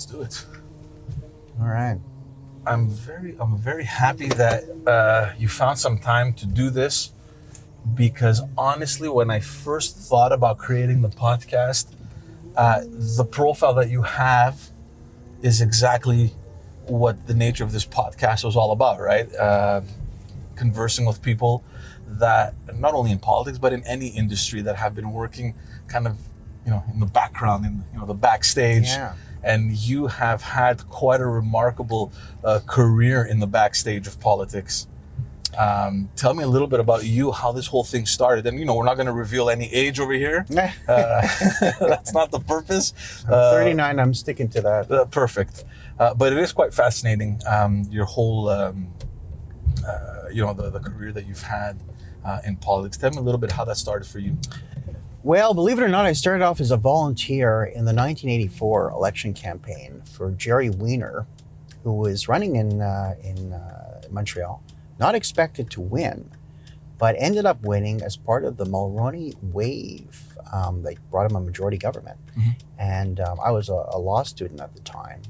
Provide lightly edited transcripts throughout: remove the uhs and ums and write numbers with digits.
Let's do it. All right. I'm very happy that you found some time to do this, because honestly, when I first thought about creating the podcast, the profile that you have is exactly what the nature of this podcast was all about, right? Conversing with people that, not only in politics, but in any industry, that have been working kind of, in the background, in the backstage. Yeah. And you have had quite a remarkable career in the backstage of politics. Tell me a little bit about you, how this whole thing started. And, we're not going to reveal any age over here. That's not the purpose. I'm 39, I'm sticking to that. Perfect. But it is quite fascinating, your whole, the career that you've had in politics. Tell me a little bit how that started for you. Well, believe it or not, I started off as a volunteer in the 1984 election campaign for Jerry Wiener, who was running in Montreal, not expected to win, but ended up winning as part of the Mulroney wave. They brought him a majority government. Mm-hmm. And I was a law student at the time.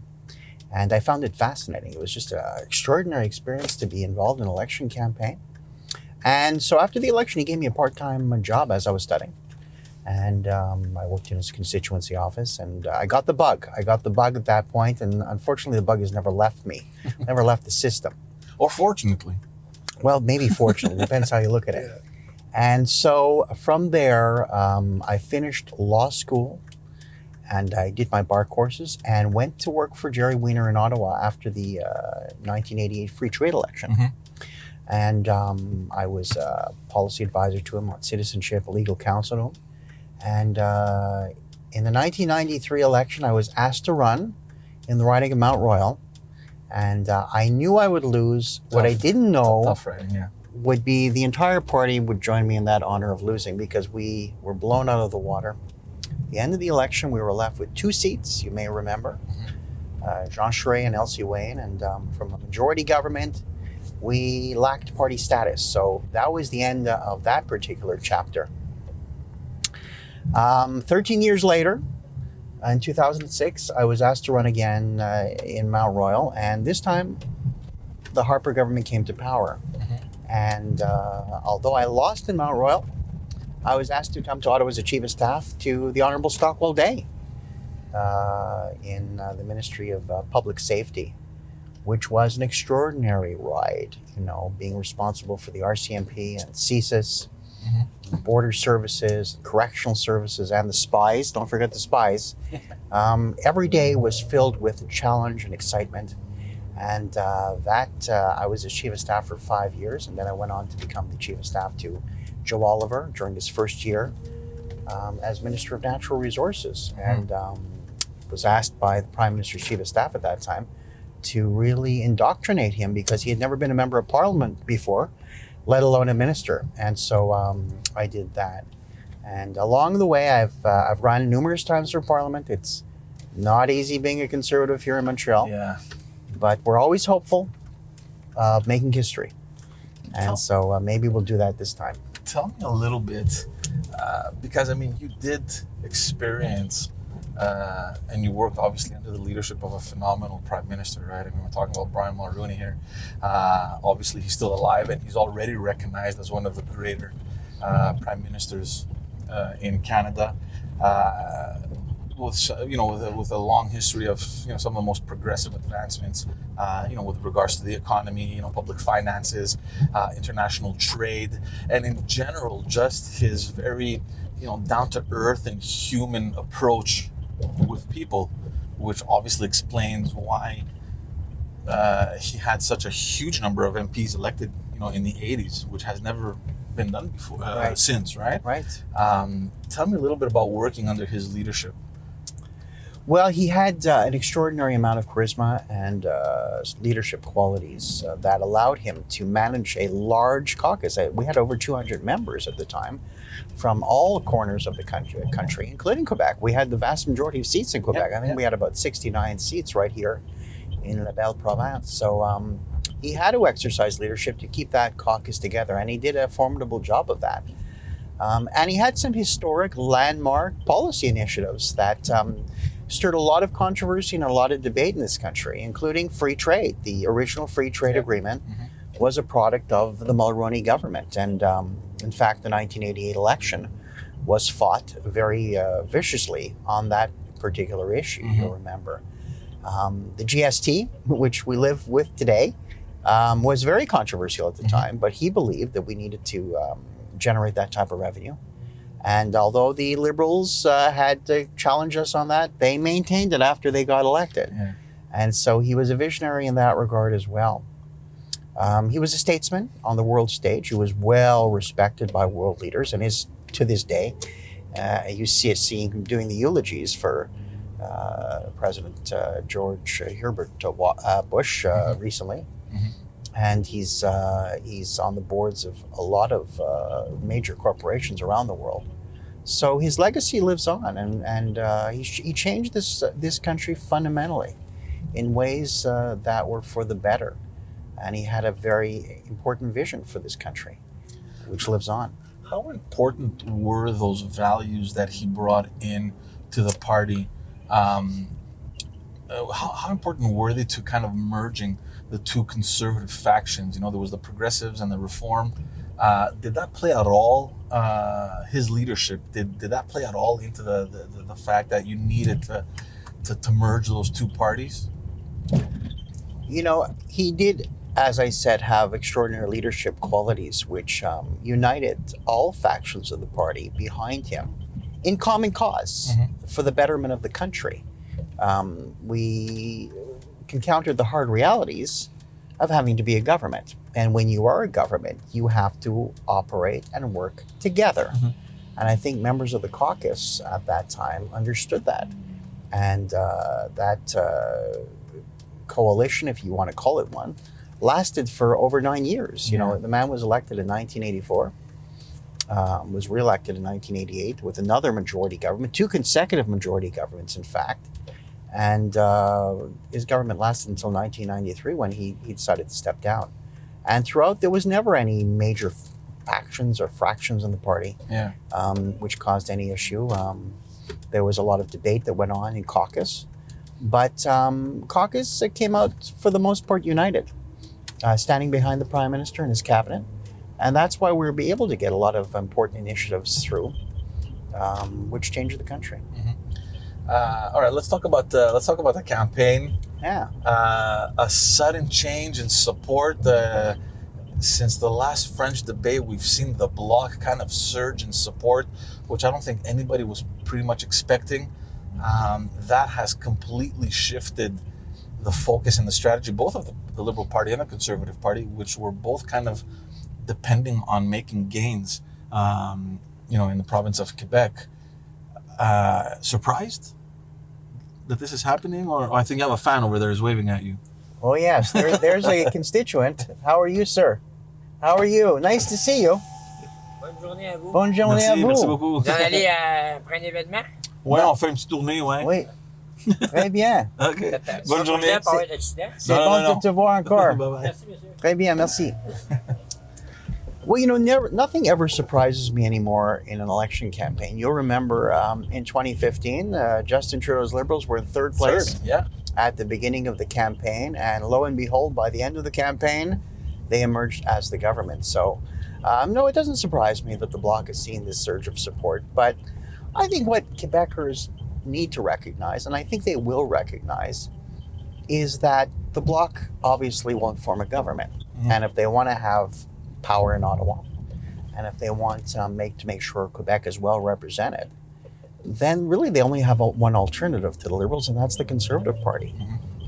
And I found it fascinating. It was just an extraordinary experience to be involved in an election campaign. And so after the election, he gave me a part-time job as I was studying. And I worked in his constituency office, and I got the bug. I got the bug at that point, and unfortunately the bug has never left me, never left the system. Or fortunately. Well, maybe fortunately, depends how you look at it. Yeah. And so from there, I finished law school, and I did my bar courses, and went to work for Jerry Wiener in Ottawa after the 1988 free trade election. Mm-hmm. And I was a policy advisor to him on citizenship, legal counsel to him. And in the 1993 election, I was asked to run in the riding of Mount Royal. And I knew I would lose. What I didn't know would be the entire party would join me in that honor of losing, because we were blown out of the water. At the end of the election, we were left with 2 seats, you may remember. Jean Charest and Elsie Wayne. And from a majority government, we lacked party status. So that was the end of that particular chapter. 13 years later, in 2006, I was asked to run again in Mount Royal, and this time the Harper government came to power. Mm-hmm. And although I lost in Mount Royal, I was asked to come to Ottawa as a chief of staff to the Honourable Stockwell Day in the Ministry of Public Safety, which was an extraordinary ride, being responsible for the RCMP and CSIS, mm-hmm. border services, correctional services, and the spies. Don't forget the spies. Every day was filled with challenge and excitement. And I was his chief of staff for 5 years, and then I went on to become the chief of staff to Joe Oliver during his first year as Minister of Natural Resources. Mm-hmm. And was asked by the Prime Minister's chief of staff at that time to really indoctrinate him, because he had never been a member of Parliament before, let alone a minister. And so I did that. And along the way, I've run numerous times for Parliament. It's not easy being a Conservative here in Montreal. Yeah. But we're always hopeful of making history. And so maybe we'll do that this time. Tell me a little bit, because you did experience and you worked obviously under the leadership of a phenomenal Prime Minister, right? We're talking about Brian Mulroney here. Obviously, he's still alive, and he's already recognized as one of the greater Prime Ministers in Canada. With a long history of some of the most progressive advancements, with regards to the economy, public finances, international trade, and in general, just his very, down to earth and human approach with people, which obviously explains why he had such a huge number of MPs elected, in the 80s, which has never been done before since, right? Right. Tell me a little bit about working under his leadership. Well, he had an extraordinary amount of charisma and leadership qualities that allowed him to manage a large caucus. We had over 200 members at the time from all corners of the country, including Quebec. We had the vast majority of seats in Quebec. I think we had about 69 seats right here in La Belle Province. So he had to exercise leadership to keep that caucus together, and he did a formidable job of that. And he had some historic landmark policy initiatives that stirred a lot of controversy and a lot of debate in this country, including free trade. The original free trade agreement was a product of the Mulroney government. And in fact, the 1988 election was fought very viciously on that particular issue, you'll remember. The GST, which we live with today, was very controversial at the time, but he believed that we needed to generate that type of revenue. And although the Liberals had to challenge us on that, they maintained it after they got elected. Yeah. And so he was a visionary in that regard as well. He was a statesman on the world stage. He was well respected by world leaders and is to this day. You seeing him doing the eulogies for President George Herbert Bush recently. And he's on the boards of a lot of major corporations around the world. So his legacy lives on, and he changed this country fundamentally in ways that were for the better. And he had a very important vision for this country, which lives on. How important were those values that he brought in to the party? How important were they to kind of merging the two conservative factions? There was the progressives and the reform. Did that play at all? His leadership, did that play at all into the fact that you needed to merge those two parties? He did, as I said, have extraordinary leadership qualities, which united all factions of the party behind him in common cause for the betterment of the country. We encountered the hard realities of having to be a government. And when you are a government, you have to operate and work together. And I think members of the caucus at that time understood that. And that coalition, if you want to call it one, lasted for over 9 years. The man was elected in 1984, was reelected in 1988 with another majority government, 2 consecutive majority governments, in fact. And his government lasted until 1993 when he decided to step down. And throughout, there was never any major factions or fractions in the party, which caused any issue. There was a lot of debate that went on in caucus. But caucus came out, for the most part, united, standing behind the Prime Minister and his cabinet. And that's why we were able to get a lot of important initiatives through, which changed the country. All right, let's talk about the campaign. Yeah. A sudden change in support. Since the last French debate, we've seen the Bloc kind of surge in support, which I don't think anybody was pretty much expecting. That has completely shifted the focus and the strategy, both of the Liberal Party and the Conservative Party, which were both kind of depending on making gains, in the province of Quebec. Surprised that this is happening? Or I think you have a fan over there who's waving at you. Oh, yes. There's a constituent. How are you, sir? How are you? Nice to see you. Bonne journée à vous. Bonne journée à vous. Merci beaucoup. Vous en allez pour un événement? Ouais, on fait une petite tournée, ouais. Oui. Très bien. OK. Bonne journée. C'est bon de te voir encore. Bye-bye. Merci, monsieur. Très bien, merci. Well, nothing ever surprises me anymore in an election campaign. You'll remember in 2015, Justin Trudeau's Liberals were in third place at the beginning of the campaign. And lo and behold, by the end of the campaign, they emerged as the government. So, no, it doesn't surprise me that the Bloc has seen this surge of support. But I think what Quebecers need to recognize, and I think they will recognize, is that the Bloc obviously won't form a government. And if they want to have power in Ottawa, and if they want to make sure Quebec is well represented, then really they only have one alternative to the Liberals, and that's the Conservative Party.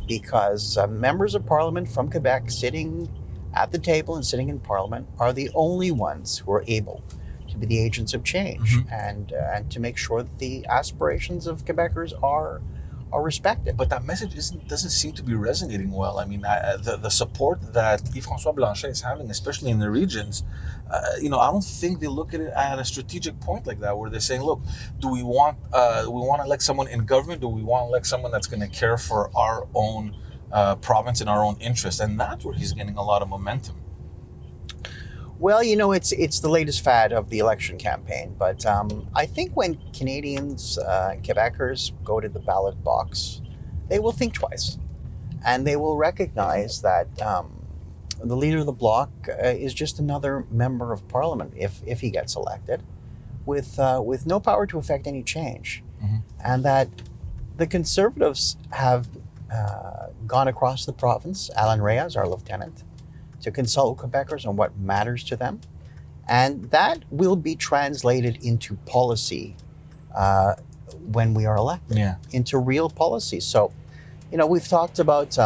Because members of Parliament from Quebec sitting at the table and sitting in Parliament are the only ones who are able to be the agents of change and to make sure that the aspirations of Quebecers are respected. But that message doesn't seem to be resonating well. I mean, the support that Yves-François Blanchet is having, especially in the regions, I don't think they look at it at a strategic point like that, where they're saying, look, do we want to elect someone in government? Do we want to elect someone that's going to care for our own province and our own interests? And that's where he's getting a lot of momentum. Well, it's the latest fad of the election campaign. But I think when Canadians, Quebecers go to the ballot box, they will think twice. And they will recognize that the leader of the bloc is just another member of parliament if he gets elected, with no power to effect any change. Mm-hmm. And that the Conservatives have gone across the province, Alan Reyes, our lieutenant, to consult with Quebecers on what matters to them. And that will be translated into policy when we are elected, into real policy. So, we've talked about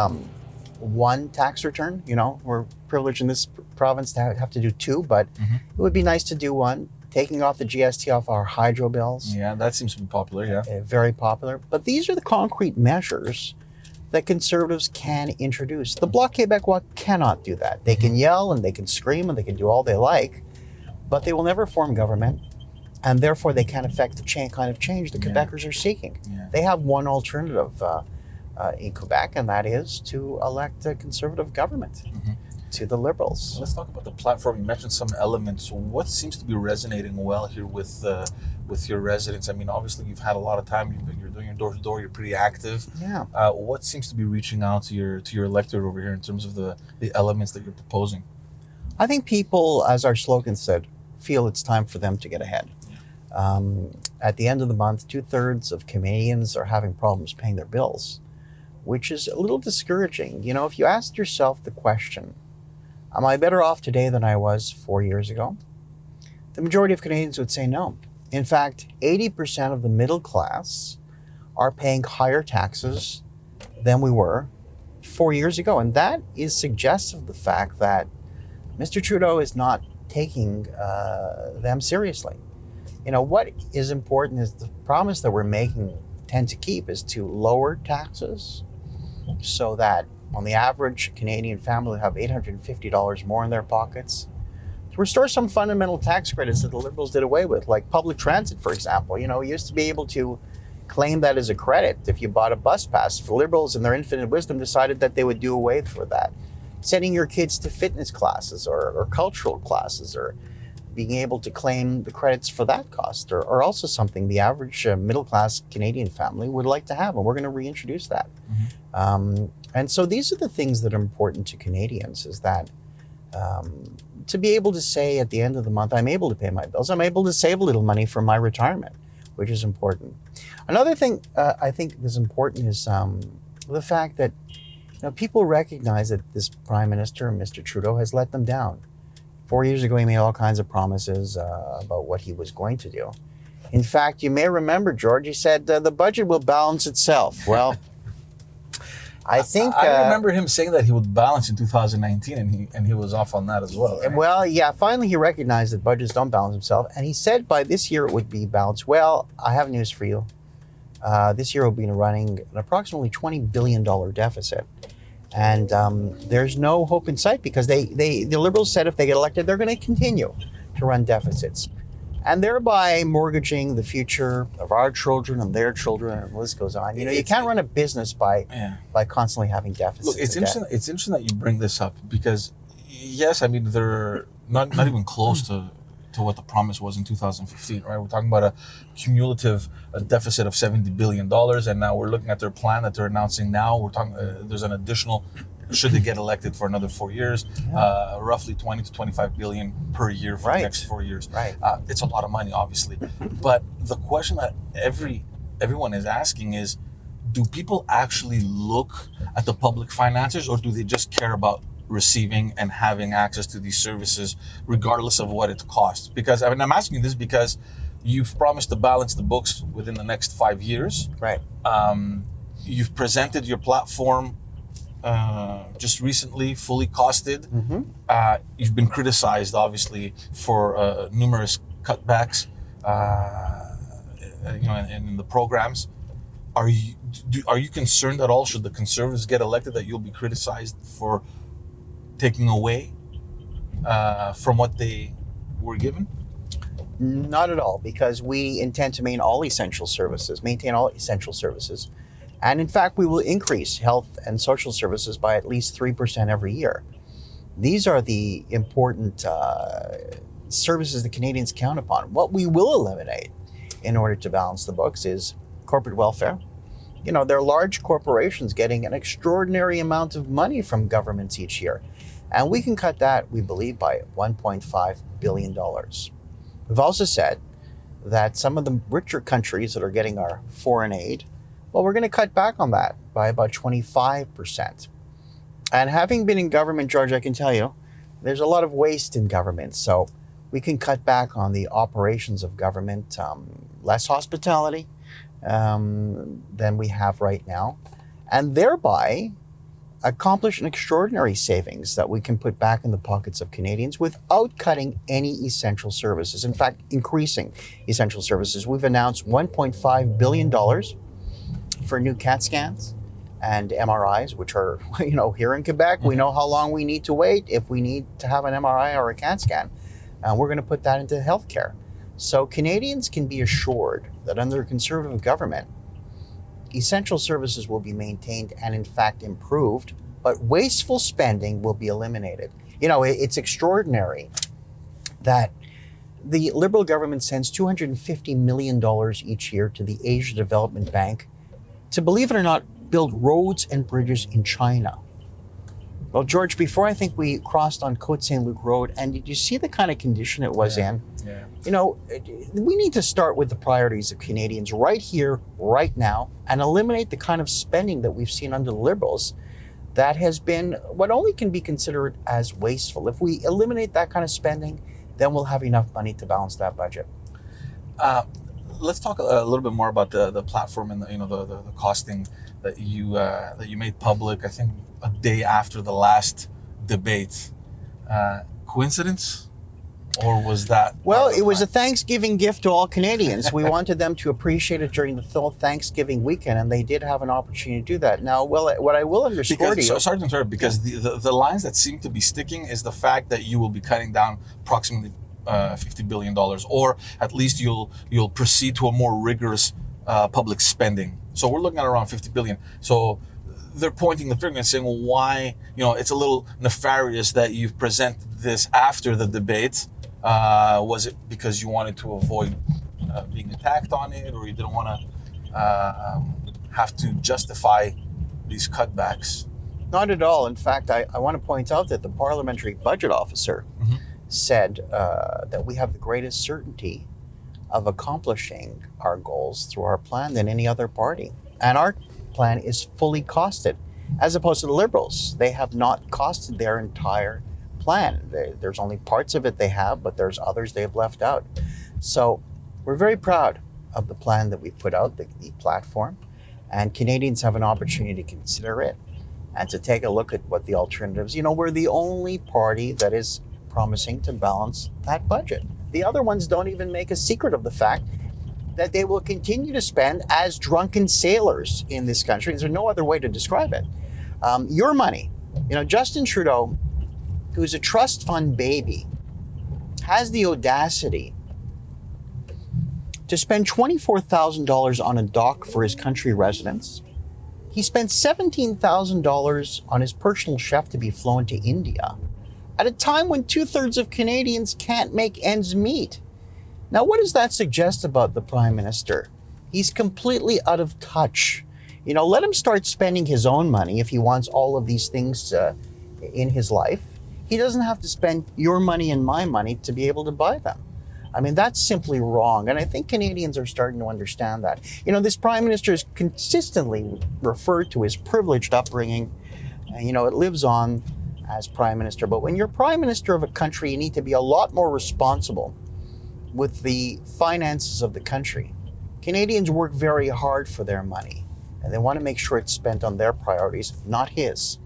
one tax return. We're privileged in this province to have to do two, but it would be nice to do one, taking off the GST off our hydro bills. Yeah, that seems to be popular, Very popular. But these are the concrete measures that Conservatives can introduce. The Bloc Québécois cannot do that. They can yell and they can scream and they can do all they like, but they will never form government, and therefore they can't affect the kind of change that Quebecers are seeking. Yeah. They have one alternative in Quebec, and that is to elect a Conservative government to the Liberals. Let's talk about the platform. You mentioned some elements. What seems to be resonating well here with your residents? I mean, obviously you've had a lot of time. You're doing your door-to-door. You're pretty active. Yeah. What seems to be reaching out to your electorate over here in terms of the elements that you're proposing? I think people, as our slogan said, feel it's time for them to get ahead. At the end of the month, 2/3 of Canadians are having problems paying their bills, which is a little discouraging. If you asked yourself the question, am I better off today than I was 4 years ago? The majority of Canadians would say no. In fact, 80% of the middle class are paying higher taxes than we were 4 years ago. And that is suggestive of the fact that Mr. Trudeau is not taking them seriously. What is important is the promise that we're making tend to keep is to lower taxes so that on the average Canadian family will have $850 more in their pockets, to restore some fundamental tax credits that the Liberals did away with, like public transit, for example. You used to be able to claim that as a credit if you bought a bus pass. The Liberals, in their infinite wisdom, decided that they would do away with that. Sending your kids to fitness classes or cultural classes, or being able to claim the credits for that cost, or also something the average middle-class Canadian family would like to have, and we're going to reintroduce that. And so these are the things that are important to Canadians, is that to be able to say at the end of the month, I'm able to pay my bills, I'm able to save a little money for my retirement, which is important. Another thing I think is important is the fact that people recognize that this Prime Minister, Mr. Trudeau, has let them down. 4 years ago, he made all kinds of promises about what he was going to do. In fact, you may remember, George, he said the budget will balance itself. Well, I think I remember him saying that he would balance in 2019, and he was off on that as well. Right? Well, yeah, finally he recognized that budgets don't balance themselves, and he said by this year it would be balanced. Well, I have news for you. This year will be running an approximately $20 billion deficit. And there's no hope in sight, because the Liberals said if they get elected, they're going to continue to run deficits, and thereby mortgaging the future of our children and their children, and the list goes on. You can't run a business by constantly having deficits. Look, it's interesting. It's interesting that you bring this up, because yes, I mean, they're not even close to what the promise was in 2015, right? We're talking about a cumulative deficit of $70 billion, and now we're looking at their plan that they're announcing now. We're talking, there's an additional, should they get elected for another 4 years, roughly 20 to 25 billion per year for the next 4 years. Right. It's a lot of money, obviously. But the question that everyone is asking is, do people actually look at the public finances, or do they just care about receiving and having access to these services regardless of what it costs? Because I'm asking you this because you've promised to balance the books within the next 5 years. Right. You've presented your platform just recently, fully costed. You've been criticized, obviously, for numerous cutbacks, in the programs. Are you concerned at all, should the Conservatives get elected, that you'll be criticized for taking away from what they were given? Not at all, because we intend to maintain all essential services. And in fact, we will increase health and social services by at least 3% every year. These are the important services the Canadians count upon. What we will eliminate in order to balance the books is corporate welfare. There are large corporations getting an extraordinary amount of money from governments each year. And we can cut that, we believe, by $1.5 billion. We've also said that some of the richer countries that are getting our foreign aid, well, we're going to cut back on that by about 25%. And having been in government, George, I can tell you, there's a lot of waste in government. So we can cut back on the operations of government, less hospitality than we have right now, and thereby accomplish an extraordinary savings that we can put back in the pockets of Canadians without cutting any essential services. In fact, increasing essential services. We've announced $1.5 billion for new CAT scans and MRIs, which are, here in Quebec, we know how long we need to wait if we need to have an MRI or a CAT scan. And we're going to put that into healthcare. So Canadians can be assured that under a Conservative government, essential services will be maintained and in fact improved, but wasteful spending will be eliminated. It's extraordinary that the Liberal government sends $250 million each year to the Asia Development Bank to, believe it or not, build roads and bridges in China. Well, George, before I think we crossed on Côte Saint-Luc Road, and did you see the kind of condition it was in? Yeah. We need to start with the priorities of Canadians right here, right now, and eliminate the kind of spending that we've seen under the Liberals that has been what only can be considered as wasteful. If we eliminate that kind of spending, then we'll have enough money to balance that budget. Let's talk a little bit more about the platform and the costing that you made public, I think, a day after the last debate. Coincidence? Or was that... Well, it was a Thanksgiving gift to all Canadians. We wanted them to appreciate it during the full Thanksgiving weekend, and they did have an opportunity to do that. Now, what I will underscore to you... Sorry to interrupt, because the lines that seem to be sticking is the fact that you will be cutting down approximately $50 billion, or at least you'll proceed to a more rigorous public spending. So we're looking at around $50 billion. So they're pointing the finger and saying, well, why, it's a little nefarious that you've presented this after the debate. Was it because you wanted to avoid being attacked on it, or you didn't want to have to justify these cutbacks? Not at all. In fact, I want to point out that the parliamentary budget officer said that we have the greatest certainty of accomplishing our goals through our plan than any other party. And our plan is fully costed, as opposed to the Liberals. They have not costed their entire plan. There's only parts of it they have, but there's others they've left out. So we're very proud of the plan that we put out, the platform, and Canadians have an opportunity to consider it and to take a look at what the alternatives. We're the only party that is promising to balance that budget. The other ones don't even make a secret of the fact that they will continue to spend as drunken sailors in this country. There's no other way to describe it. Your money. Justin Trudeau, who's a trust fund baby, has the audacity to spend $24,000 on a dock for his country residents. He spent $17,000 on his personal chef to be flown to India at a time when 2/3 of Canadians can't make ends meet. Now, what does that suggest about the Prime Minister? He's completely out of touch. Let him start spending his own money if he wants all of these things in his life. He doesn't have to spend your money and my money to be able to buy them. I mean, that's simply wrong. And I think Canadians are starting to understand that. This Prime Minister is consistently referred to his privileged upbringing. And, it lives on as Prime Minister. But when you're Prime Minister of a country, you need to be a lot more responsible with the finances of the country. Canadians work very hard for their money, and they want to make sure it's spent on their priorities, not his.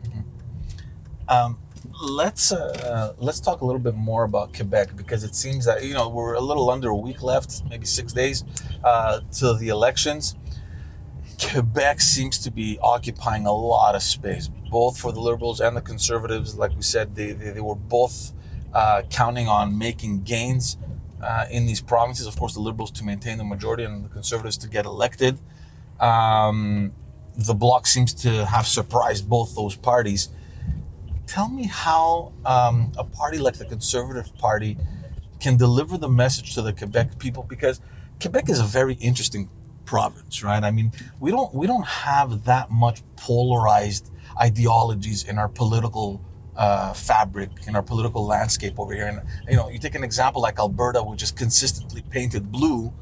Let's talk a little bit more about Quebec, because it seems that we're a little under a week left, maybe 6 days till the elections. Quebec seems to be occupying a lot of space, both for the Liberals and the Conservatives. Like we said, they were both counting on making gains in these provinces. Of course, the Liberals to maintain the majority and the Conservatives to get elected. The Bloc seems to have surprised both those parties. tell me how a party like the Conservative Party can deliver the message to the Quebec people, because Quebec is a very interesting province, right? I mean, we don't have that much polarized ideologies in our political fabric, in our political landscape over here. And you take an example like Alberta, which is consistently painted blue.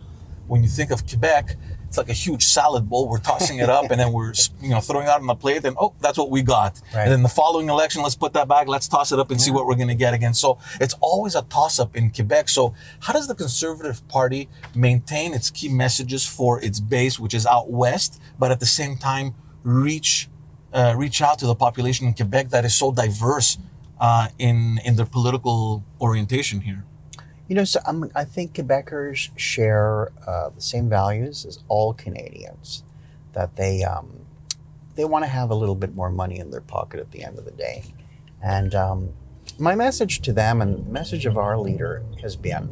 When you think of Quebec, it's like a huge salad bowl. We're tossing it up and then we're throwing it out on the plate, and that's what we got. Right. And then the following election, let's put that back, let's toss it up and see what we're going to get again. So it's always a toss-up in Quebec. So how does the Conservative Party maintain its key messages for its base, which is out west, but at the same time reach out to the population in Quebec that is so diverse in their political orientation here? So I think Quebecers share the same values as all Canadians, that they want to have a little bit more money in their pocket at the end of the day. And my message to them, and the message of our leader, has been,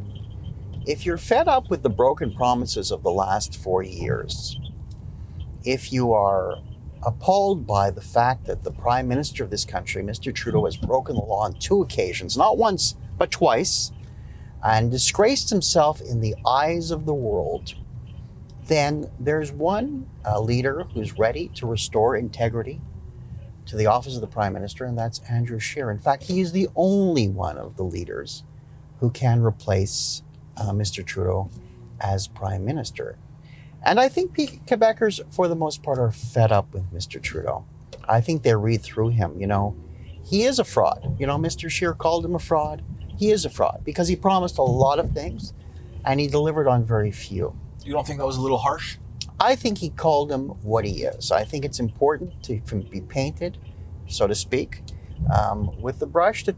if you're fed up with the broken promises of the last 4 years, if you are appalled by the fact that the Prime Minister of this country, Mr. Trudeau, has broken the law on 2 occasions, not once, but twice, and disgraced himself in the eyes of the world, then there's one leader who's ready to restore integrity to the office of the Prime Minister, and that's Andrew Scheer. In fact, he is the only one of the leaders who can replace Mr. Trudeau as Prime Minister. And I think Quebecers, for the most part, are fed up with Mr. Trudeau. I think they read through him. He is a fraud. Mr. Scheer called him a fraud. He is a fraud because he promised a lot of things and he delivered on very few. You don't think that was a little harsh? I think he called him what he is. I think it's important to be painted, so to speak, with the brush to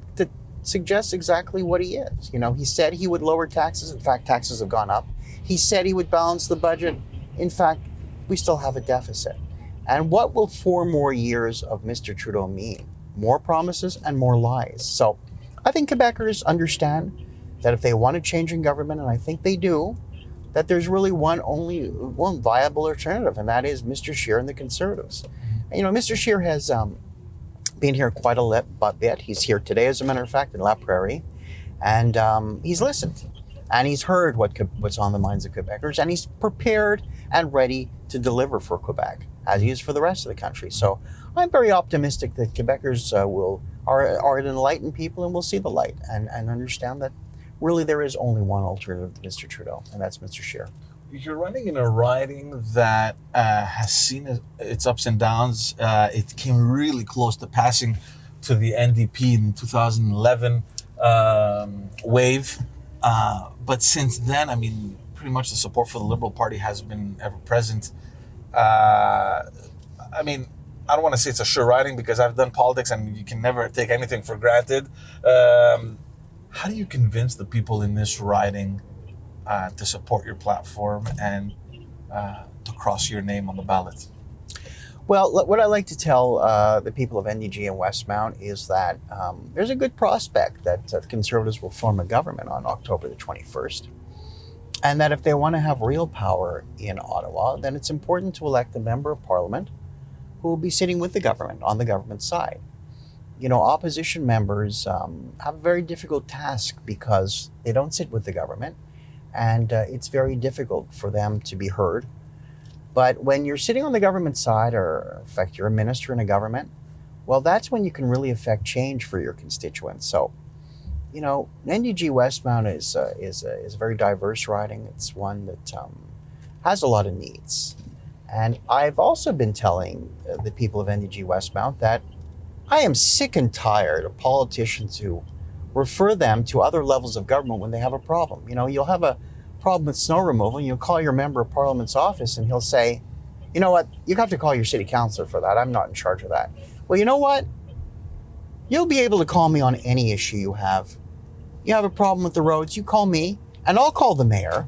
suggest exactly what he is. He said he would lower taxes. In fact, taxes have gone up. He said he would balance the budget. In fact, we still have a deficit. And what will 4 more years of Mr. Trudeau mean? More promises and more lies. So I think Quebecers understand that if they want a change in government, and I think they do, that there's really only one viable alternative, and that is Mr. Scheer and the Conservatives. And, Mr. Scheer has been here quite a bit. He's here today, as a matter of fact, in La Prairie, and he's listened, and he's heard what's on the minds of Quebecers, and he's prepared and ready to deliver for Quebec, as he is for the rest of the country. So I'm very optimistic that Quebecers are an enlightened people and will see the light and understand that really there is only one alternative to Mr. Trudeau, and that's Mr. Scheer. You're running in a riding that has seen its ups and downs. It came really close to passing to the NDP in 2011 wave. But since then, pretty much the support for the Liberal Party has been ever present. I don't want to say it's a sure riding because I've done politics and you can never take anything for granted. How do you convince the people in this riding to support your platform and to cross your name on the ballot? Well, what I like to tell the people of NDG and Westmount is that there's a good prospect that the Conservatives will form a government on October the 21st. And that if they want to have real power in Ottawa, then it's important to elect a member of Parliament who will be sitting with the government, on the government side. Opposition members have a very difficult task because they don't sit with the government, and it's very difficult for them to be heard. But when you're sitting on the government side, or in fact you're a minister in a government, well, that's when you can really affect change for your constituents. So, NDG Westmount is a very diverse riding. It's one that has a lot of needs. And I've also been telling the people of NDG Westmount that I am sick and tired of politicians who refer them to other levels of government when they have a problem. You'll have a problem with snow removal, and you'll call your member of Parliament's office and he'll say, you know what, you have to call your city councilor for that. I'm not in charge of that. Well, you know what? You'll be able to call me on any issue you have. You have a problem with the roads, you call me, and I'll call the mayor,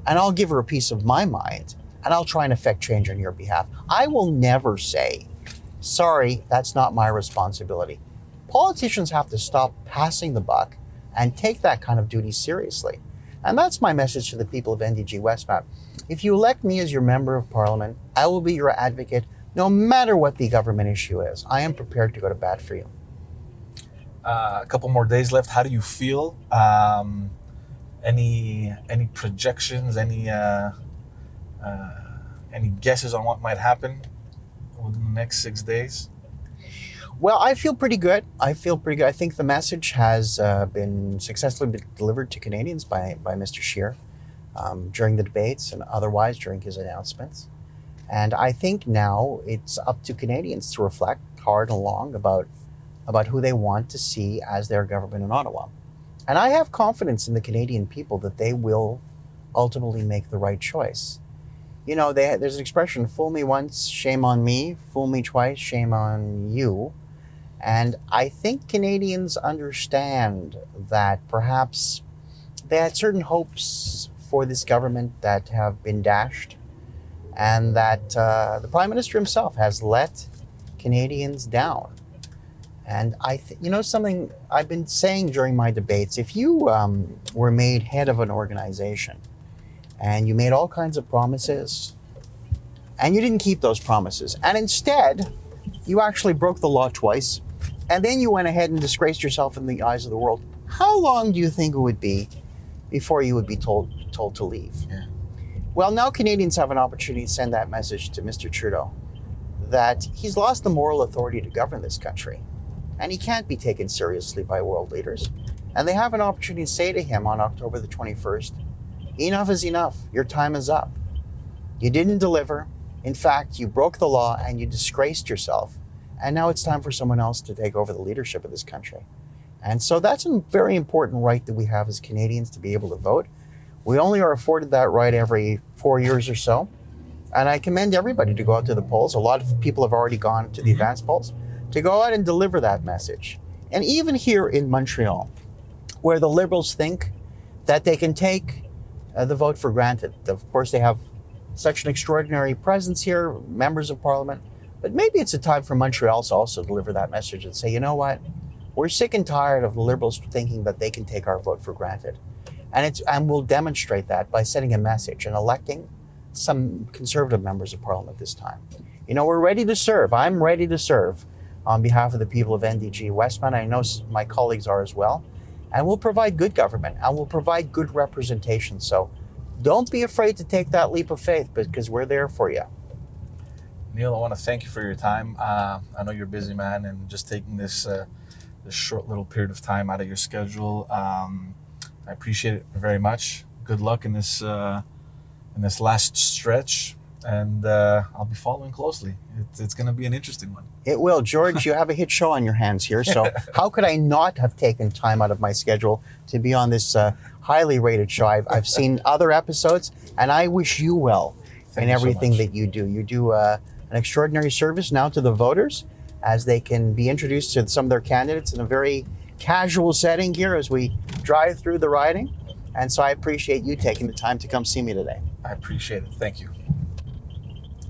and I'll give her a piece of my mind, and I'll try and affect change on your behalf. I will never say, sorry, that's not my responsibility. Politicians have to stop passing the buck and take that kind of duty seriously. And that's my message to the people of NDG Westmount. If you elect me as your member of Parliament, I will be your advocate no matter what the government issue is. I am prepared to go to bat for you. A couple more days left. How do you feel? Any projections? Any guesses on what might happen within the next 6 days? Well, I feel pretty good. I think the message has been successfully delivered to Canadians by Mr. Scheer during the debates and otherwise during his announcements. And I think now it's up to Canadians to reflect hard and long about who they want to see as their government in Ottawa. And I have confidence in the Canadian people that they will ultimately make the right choice. You know, there's an expression, fool me once, shame on me, fool me twice, shame on you. And I think Canadians understand that perhaps they had certain hopes for this government that have been dashed, and that the Prime Minister himself has let Canadians down. And something I've been saying during my debates, if you were made head of an organization and you made all kinds of promises and you didn't keep those promises, and instead you actually broke the law twice, and then you went ahead and disgraced yourself in the eyes of the world, how long do you think it would be before you would be told to leave? Yeah. Well, now Canadians have an opportunity to send that message to Mr. Trudeau that he's lost the moral authority to govern this country, and he can't be taken seriously by world leaders. And they have an opportunity to say to him on October the 21st, enough is enough. Your time is up. You didn't deliver. In fact, you broke the law and you disgraced yourself. And now it's time for someone else to take over the leadership of this country. And so that's a very important right that we have as Canadians, to be able to vote. We only are afforded that right every 4 years or so. And I commend everybody to go out to the polls. A lot of people have already gone to the advance polls, to go out and deliver that message. And even here in Montreal, where the Liberals think that they can take the vote for granted. Of course, they have such an extraordinary presence here, members of Parliament. But maybe it's a time for Montreal to also deliver that message and say, you know what? We're sick and tired of the Liberals thinking that they can take our vote for granted. And we'll demonstrate that by sending a message and electing some Conservative members of Parliament this time. You know, we're ready to serve. I'm ready to serve on behalf of the people of NDG Westmount. I know my colleagues are as well. And we'll provide good government, and we'll provide good representation. So don't be afraid to take that leap of faith, because we're there for you. Neil, I want to thank you for your time. I know you're a busy man, and just taking this short little period of time out of your schedule. I appreciate it very much. Good luck in this last stretch, and I'll be following closely. It's going to be an interesting one. It will. George, you have a hit show on your hands here, so how could I not have taken time out of my schedule to be on this highly rated show? I've seen other episodes, and I wish you well in everything that you do. You do an extraordinary service now to the voters as they can be introduced to some of their candidates in a very casual setting here as we drive through the riding. And so I appreciate you taking the time to come see me today. I appreciate it. Thank you.